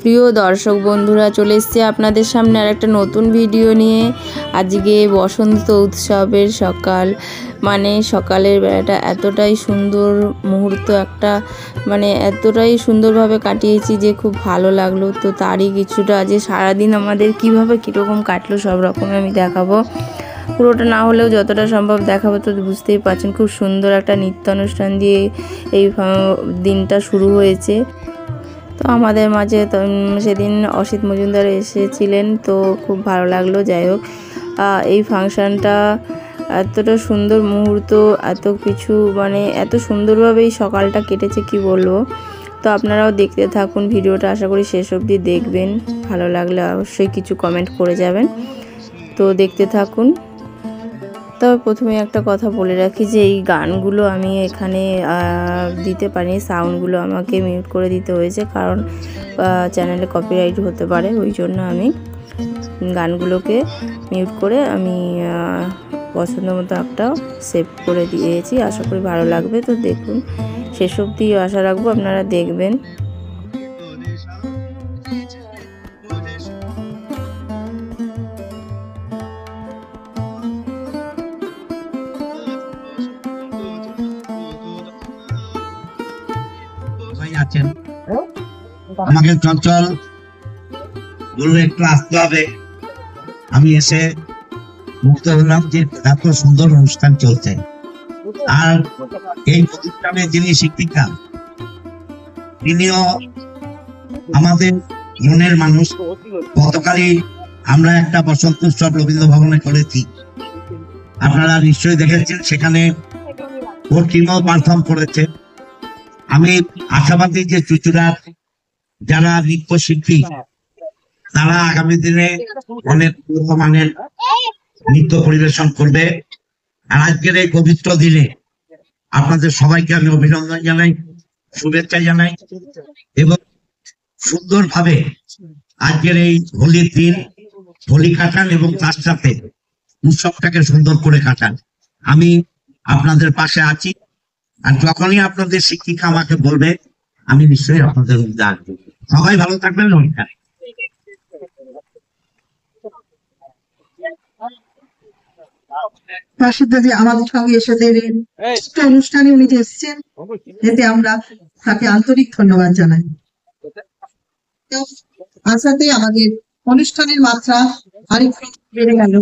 প্রিয় দর্শক বন্ধুরা, চলে এসেছি আপনাদের সামনে আর একটা নতুন ভিডিও নিয়ে। আজকে বসন্ত উৎসবের সকাল, সকালের বেলাটা এতটাই সুন্দর মুহূর্ত, এতটাই সুন্দরভাবে কাটিয়েছি যে খুব ভালো লাগলো। তো তারই কিছুটা আজকে সারাদিন আমাদের কীরকম কাটলো সব রকম আমি দেখাবো। পুরোটা না হলেও যতটা সম্ভব দেখাবো। তো বুঝতেই পারছেন খুব সুন্দর একটা নৃত্য অনুষ্ঠান দিয়ে এই দিনটা শুরু হয়েছে। তো আমাদের মাঝে সেদিন অসিত মজুমদার এসেছিলেন, তো খুব ভালো লাগলো। যাই হোক, এই ফাংশানটা এতটা সুন্দর মুহূর্ত, এত কিছু এত সুন্দরভাবে এই সকালটা কেটেছে কি বলবো। তো আপনারাও দেখতে থাকুন ভিডিওটা, আশা করি শেষ অবধি দেখবেন। ভালো লাগলে অবশ্যই কিছু কমেন্ট করে যাবেন। তো দেখতে থাকুন। তবে প্রথমে একটা কথা বলে রাখি যে এই গানগুলো আমি এখানে দিতে পারিনি, সাউন্ডগুলো আমাকে মিউট করে দিতে হয়েছে, কারণ চ্যানেলে কপিরাইট হতে পারে। ওই জন্য আমি গানগুলোকে মিউট করে আমি পছন্দ মতো একটা সেভ করে দিয়েছি। আশা করি ভালো লাগবে। তো দেখুন, শেষ অবধি আশা রাখবো আপনারা দেখবেন। আছেন আমাকে চঞ্চল বললো একটু আসতে হবে। আমি এসে মুক্ত হলাম যে এত সুন্দর অনুষ্ঠান চলছে। আর এই প্রতিষ্ঠানে যিনি শিক্ষিকা, তিনিও আমাদের মনের মানুষ। গতকালই আমরা একটা বসন্ত উৎসব রবীন্দ্র ভবনে করেছি, আপনারা নিশ্চয়ই দেখেছেন। সেখানে ওর টিমও পারফর্ম করেছে। আমি আশাবাদী যে চুচুড়ার যারা নৃত্যশিল্পী, তারা আগামী দিনে অনেক উন্নত মানের নৃত্য পরিবেশন করবে। আর আজকের এই পবিত্র দিনে আপনাদের সবাইকে আমি অভিনন্দন জানাই, শুভেচ্ছা জানাই, এবং সুন্দরভাবে আজকের এই হোলির দিন হোলি কাটান এবং তার সাথে উৎসবটাকে সুন্দর করে কাটান। আমি আপনাদের পাশে আছি, আর যখনই আপনাদের শিক্ষিকা আমাকে বলবে আমি নিশ্চয়ই আপনাদের মধ্যে আসবো। সবাই ভালো থাকবেন। নমস্কার। রাশিদ আমাদের সঙ্গে এসে অনুষ্ঠানে উনি যে এসেছেন, এতে আমরা তাকে আন্তরিক ধন্যবাদ জানাই। আসাতে আমাদের অনুষ্ঠানের মাত্রা আরেকটু বেড়ে গেল।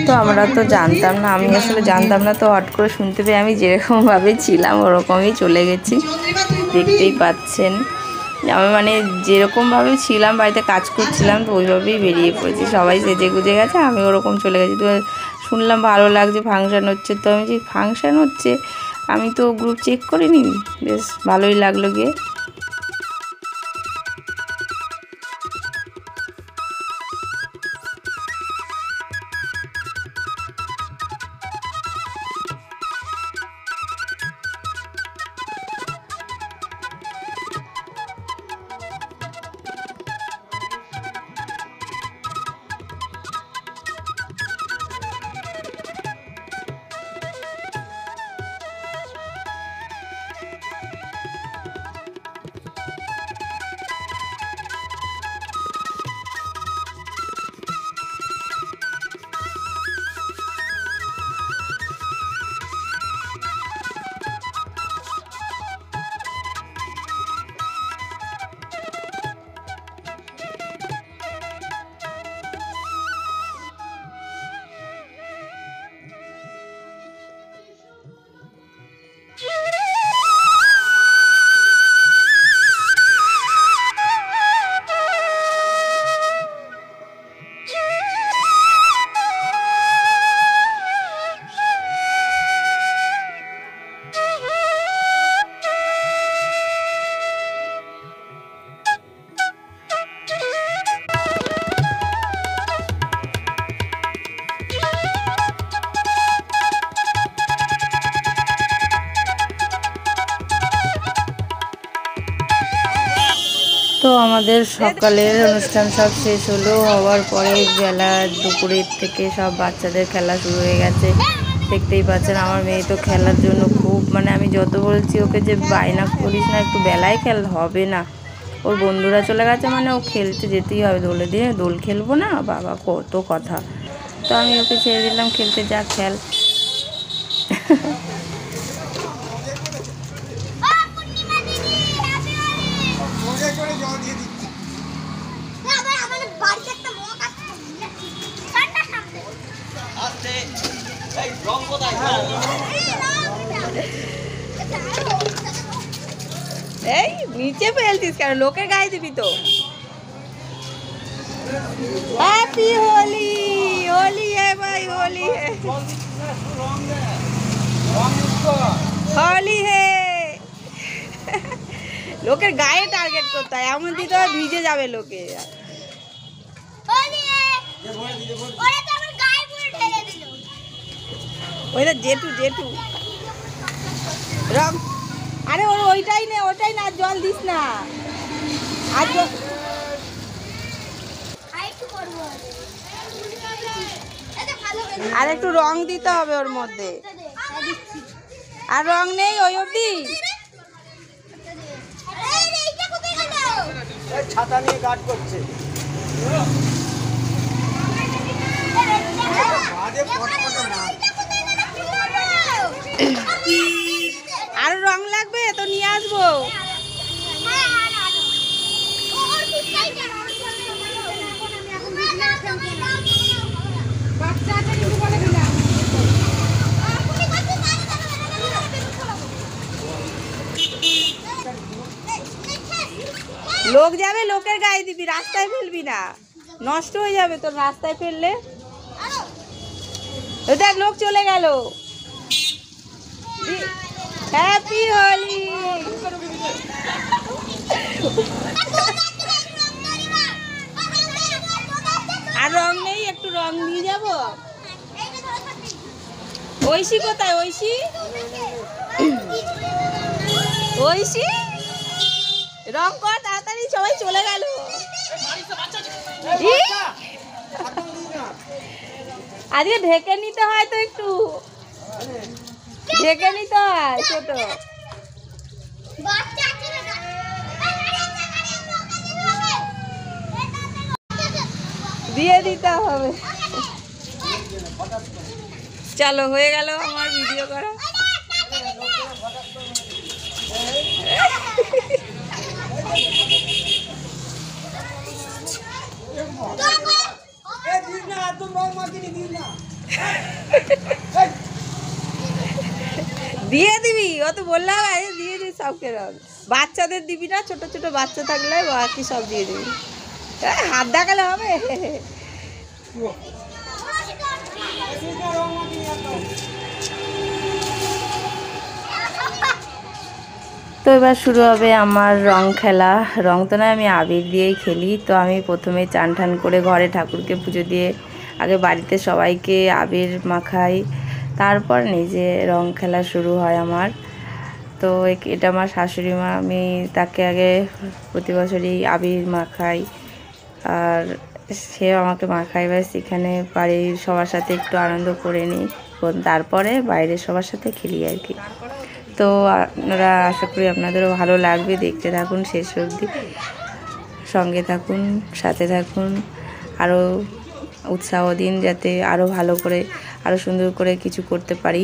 তো আমরা তো জানতাম না, আমি আসলে জানতাম না। তো হট করে শুনতে পেয়ে আমি যেরকমভাবে ছিলাম ওরকমই চলে গেছি। দেখতেই পাচ্ছেন আমি যেরকমভাবে ছিলাম, বাড়িতে কাজ করছিলাম, তো ওইভাবেই বেরিয়ে পড়েছি। সবাই সেজে গুজে গেছে, আমি ওরকম চলে গেছি। তো শুনলাম ভালো লাগছে, ফাংশান হচ্ছে। তো আমি যে ফাংশান হচ্ছে, আমি তো গ্রুপ চেক করিনি। বেশ ভালোই লাগলো গিয়ে। আমাদের সকালের অনুষ্ঠান সব শেষ হলো, হওয়ার পরে বেলা দুপুরের থেকে সব বাচ্চাদের খেলা শুরু হয়ে গেছে। দেখতেই পাচ্ছেন আমার মেয়ে তো খেলার জন্য খুব, মানে আমি যত বলছি ওকে যে বায়না করিস না, একটু বেলায় খেল, হবে না। ওর বন্ধুরা চলে গেছে মানে ও খেলতে যেতেই হবে, দোলে দিয়ে দোল খেলবো না বাবা, কত কথা। তো আমি ওকে ছেড়ে দিলাম খেলতে, যা খেল। এই নিচে ফেলতিস কেন, লোকের গায়ে দিবি তো। হ্যাপি হোলি, হোলি है भाई, होली है, होली है। লোকের গায়ে টার্গেট করতে হয়, এমন দিতে হয় ভিজে যাবে লোকে। ওইটা জেঠু জেঠু রং। আরে ওর ওইটাই নে, ওটাই না, জল দিস না আর আর একটু রং দিতে হবে ওর মধ্যে। আর রং নেই ওই অবধি। ছাতা নিয়ে গার্ড করছে। আরো রং লাগবে তো নিয়ে আসবো। লোক যাবে, লোকের গায়ে দিবি, রাস্তায় ফেলবি না, নষ্ট হয়ে যাবে তোর রাস্তায় ফেললে। দেখ লোক চলে গেল। হ্যাপি হোলি। আর রং নেই, একটু রং দিয়ে যাবো। ঐশী কোথায়, ঐশী? ঐশী রং কর তাড়াতাড়ি, সবাই চলে গেল। আজকে ঢেকে নিতে হয় তো, একটু ঢেকে নিতে হয় ছোট। দিয়ে দিতে হবে। চলো, হয়ে গেল আমার ভিডিও করা। দিয়ে দিবি, ও তো বললাম দিয়ে দিবি সবকে রং। বাচ্চাদের দিবি না, ছোট ছোট বাচ্চা থাকলে বাকি সব দিয়ে দিবি। হাত দেখালে হবে। তো এবার শুরু হবে আমার রং খেলা। রং তো না, আমি আবির দিয়েই খেলি। তো আমি প্রথমে চান ঠান করে ঘরে ঠাকুরকে পুজো দিয়ে আগে বাড়িতে সবাইকে আবির মাখাই, তারপর নিজে রং খেলা শুরু হয় আমার। তো এটা আমার শাশুড়ি মা, আমি তাকে আগে প্রতি বছরই আবির মাখাই, আর সেও আমাকে মাখাই। ব্যাস এখানে বাড়ির সবার সাথে একটু আনন্দ করে নিই, তারপরে বাইরের সবার সাথে খেলি আর কি। তো আপনারা, আশা করি আপনাদেরও ভালো লাগবে, দেখতে থাকুন শেষ অবধি, সঙ্গে থাকুন, সাথে থাকুন, আরও উৎসাহ দিন যাতে আরও ভালো করে, আরও সুন্দর করে কিছু করতে পারি।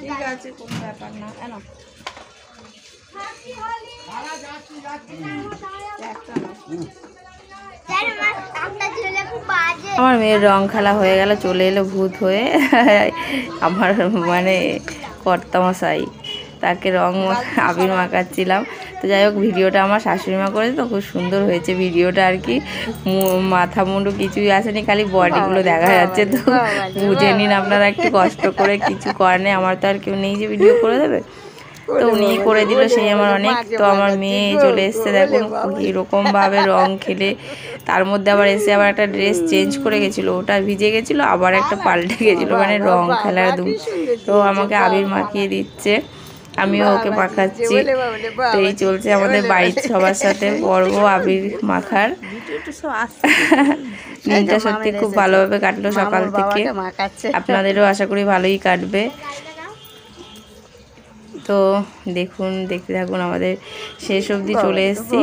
ঠিক আছে, কোনো ব্যাপার না। আমার মেয়ের রং খেলা হয়ে গেল, চলে এলো ভূত হয়ে আমার মানে কর্তামশাই, তাকে রং আবির মাখাচ্ছিলাম। তো যাই হোক, ভিডিওটা আমার শাশুড়ি মা করেছে, তো খুব সুন্দর হয়েছে ভিডিওটা আর কি। মাথা মুন্ডু কিছুই আসেনি, খালি বডিগুলো দেখা যাচ্ছে। তো বুঝে নিন আপনারা, একটু কষ্ট করে, কিছু করার নেই, আমার তো আর কেউ নেই যে ভিডিও করে দেবে। তো উনি করে দিল, সেই আমার অনেক। তো আমার মেয়ে চলে এসছে, দেখুন কীরকমভাবে রং খেলে, তার মধ্যে আবার এসে আবার একটা ড্রেস চেঞ্জ করে গেছিলো, ওটা ভিজে গেছিলো, আবার একটা পাল্টে গেছিলো, মানে রং খেলার দুম। তো আমাকে আবির মাখিয়ে দিচ্ছে, আমিও ওকে মাখাচ্ছি। তো এই চলছে আমাদের বাড়ির সবার সাথে পর্ব আবির মাখার। দিনটা সত্যি খুব ভালোভাবে কাটলো সকাল থেকে, আপনাদেরও আশা করি ভালোই কাটবে। তো দেখুন, দেখতে থাকুন, আমাদের শেষ অবধি চলে এসেছি।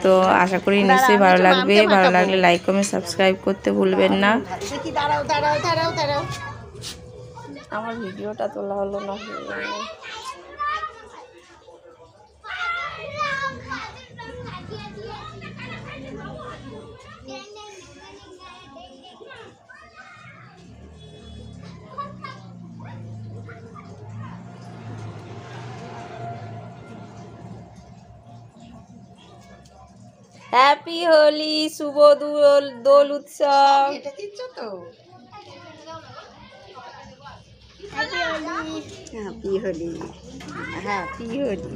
তো আশা করি নিশ্চয়ই ভালো লাগবে। ভালো লাগলে লাইক কমেন্ট সাবস্ক্রাইব করতে ভুলবেন না। আমার ভিডিওটা তোলা হলো না। হ্যাপি হোলি, শুভ দোল উৎসব। Happy Holi, happy Holi.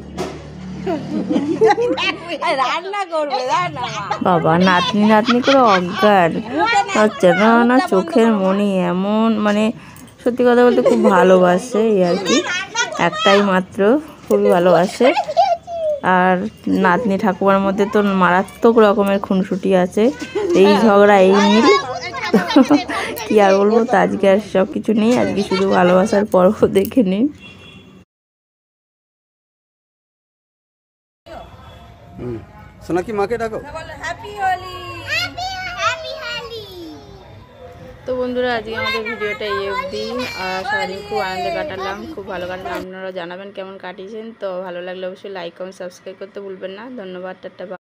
বাবা নাতনি নাতনি করে অজ্ঞান হচ্ছে না, চোখের মনি এমন, মানে সত্যি কথা বলতে খুব ভালোবাসে এই আর কি, একটাই মাত্র, খুবই ভালোবাসে। আর নাতনি ঠাকুমার মধ্যে তো মারাত্মক রকমের খুনসুটি আছে, এই ঝগড়া এই মিল, কি আর বলবো। তো আজকে আর সব কিছু নেই, আজকে শুধু ভালোবাসার পর্ব দেখে নিন। সোনাকি মাকে ডাকো। তো বন্ধুরা, আজকে আমাদের ভিডিওটা এই অবধি। আর সারাদিন খুব আনন্দে কাটালাম, খুব ভালো কাটালাম। আপনারা জানাবেন কেমন কাটিয়েছেন। তো ভালো লাগলে অবশ্যই লাইক কমেন্ট সাবস্ক্রাইব করতে ভুলবেন না। ধন্যবাদ, টাটা।